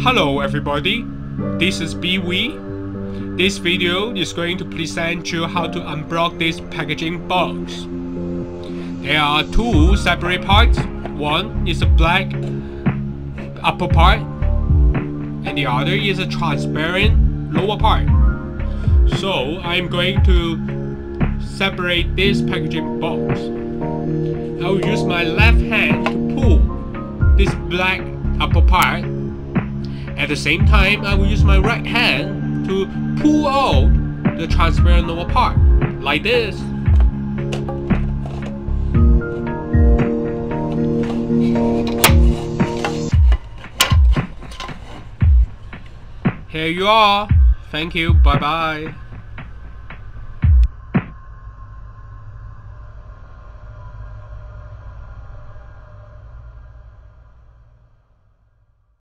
Hello everybody, this is BW. This video is going to present you how to unblock this packaging box. There are two separate parts. One is a black upper part and the other is a transparent lower part. So I'm going to separate this packaging box. I will use my left hand to pull this black upper part. At the same time, I will use my right hand to pull out the transparent lower part, like this. Here you are. Thank you. Bye bye.